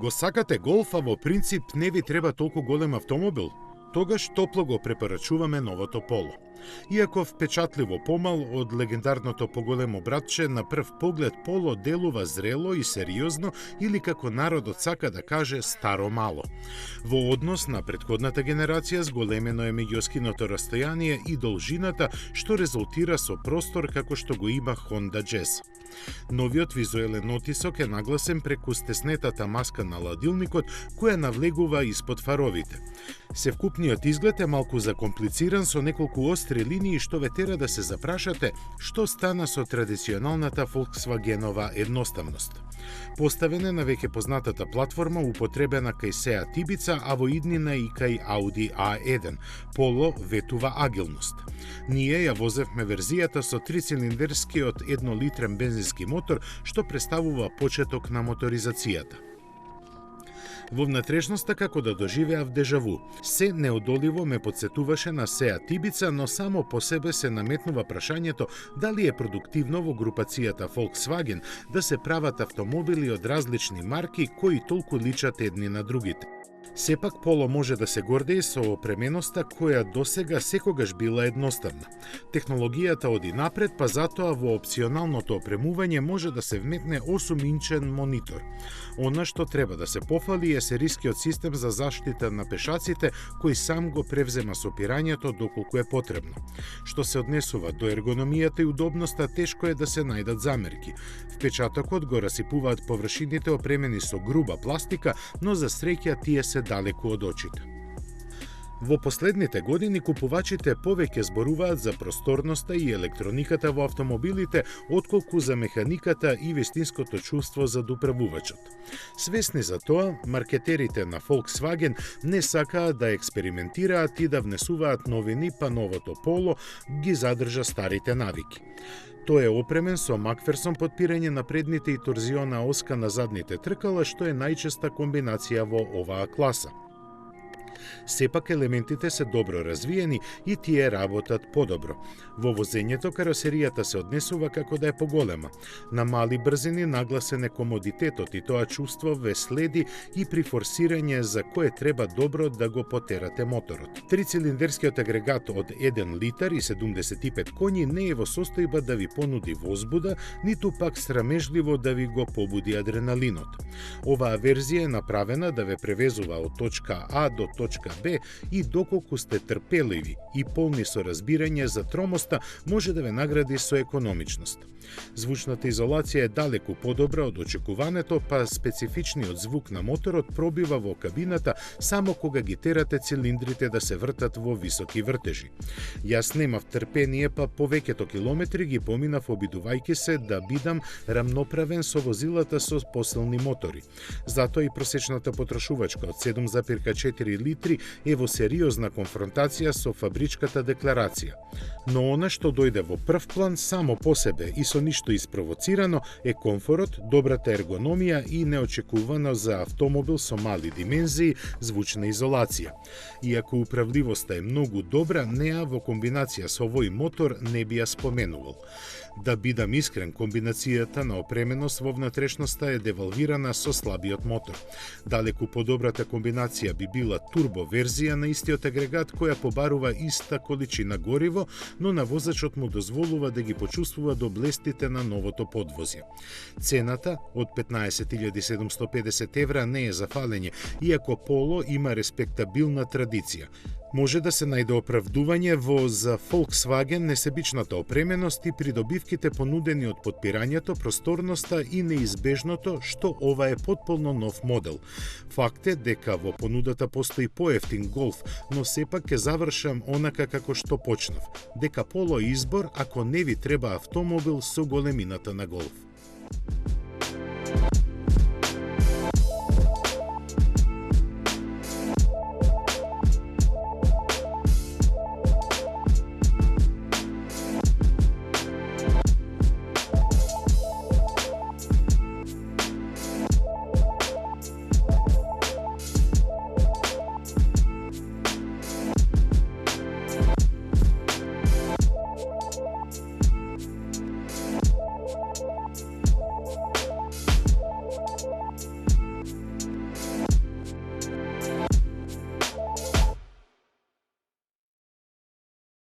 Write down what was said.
Го сакате голф, а во принцип не ви треба толку голем автомобил? Тогаш топло го препорачуваме новото Поло. Иако впечатливо помал од легендарното поголемо братче, на прв поглед Поло делува зрело и сериозно или како народот сака да каже старо мало. Во однос на претходната генерација зголемено е меѓуоскиното растојание и должината, што резултира со простор како што го има Honda Jazz. Новиот визуелен отисок е нагласен преку стеснетата маска на ладилникот која навлегува испод фаровите. Севкупниот изглед е малку закомплициран со неколку остри линии што ве тера да се запрашате што стана со традиционалната Volkswagenова едноставност. Поставена на веќе познатата платформа употребена кај Seat Ibiza, а во иднина и кај Audi A1, Polo ветува агилност. Ние ја возевме верзијата со трицилиндерскиот 1-литрен бензински мотор, што представува почеток на моторизацијата. Во внатрешноста како да доживеав дежаву. Се неодоливо ме подсетуваше на Seat Ibiza, но само по себе се наметнува прашањето дали е продуктивно во групацијата Volkswagen да се прават автомобили од различни марки кои толку личат едни на другите. Сепак Поло може да се гордее со опременоста која досега секогаш била едноставна. Технологијата оди напред, па затоа во опционалното опремување може да се вметне 8-инчен монитор. Она што треба да се пофали е серискиот систем за заштита на пешаците, кој сам го превзема сопирањето доколку е потребно. Што се однесува до ергономијата и удобноста, тешко е да се најдат замерки. Впечатокот го расипуваат површините опремени со груба пластика, но за среќа тие се далеку од очите. Во последните години купувачите повеќе зборуваат за просторноста и електрониката во автомобилите, отколку за механиката и вистинското чувство за управувачот. Свесни за тоа, маркетерите на Volkswagen не сакаат да експериментираат и да внесуваат новини, па новото Поло ги задржа старите навики. Тој е опремен со Макферсон подпирање на предните и торзиона оска на задните тркала, што е најчеста комбинација во оваа класа. Сепак елементите се добро развиени и тие работат подобро. Во возењето каросеријата се однесува како да е поголема. На мали брзини нагласен е комодитетот и тоа чувство ве следи и при форсирање за кое треба добро да го потерате моторот. Трицилиндерскиот агрегат од 1 литар и 75 коњи не е во состојба да ви понуди возбуда, ниту пак срамежливо да ви го побуди адреналинот. Оваа верзија е направена да ве превезува од точка А до точка Б и доколку сте трпеливи и полни со разбирање за тромоста, може да ве награди со економичност. Звучната изолација е далеку подобра од очекуваното, па специфичниот звук на моторот пробива во кабината само кога ги терате цилиндрите да се вртат во високи вртежи. Јас немав трпение, па повеќето километри ги поминав обидувајќи се да бидам рамноправен со возилата со посилни мотори. Затоа и просечната потрошувачка од 7,4 литри е во сериозна конфронтација со фабричката декларација. Но она што дојде во прв план само по себе и со ништо испровоцирано е комфорот, добрата ергономија и неочекувано за автомобил со мали димензии звучна изолација. Иако управливоста е многу добра, неа во комбинација со овој мотор не би ја споменувал. Да бидам искрен, комбинацијата на опременост во внатрешноста е девалвирана со слабиот мотор. Далеку подобрата комбинација би била турбо верзија на истиот агрегат која побарува иста количина гориво, но на возачот му дозволува да ги почувствува доблестите на новото подвозје. Цената од 15.750 евра не е за фалење, иако Поло има респектабилна традиција. Може да се најде оправдување во за Volkswagen несебичната опременост и придобивките понудени од подпирањето, просторноста и неизбежното што ова е потполно нов модел. Факт е дека во понудата постои поевтин Голф, но сепак ќе завршам онака како што почнав, дека Поло е избор ако не ви треба автомобил со големината на Голф.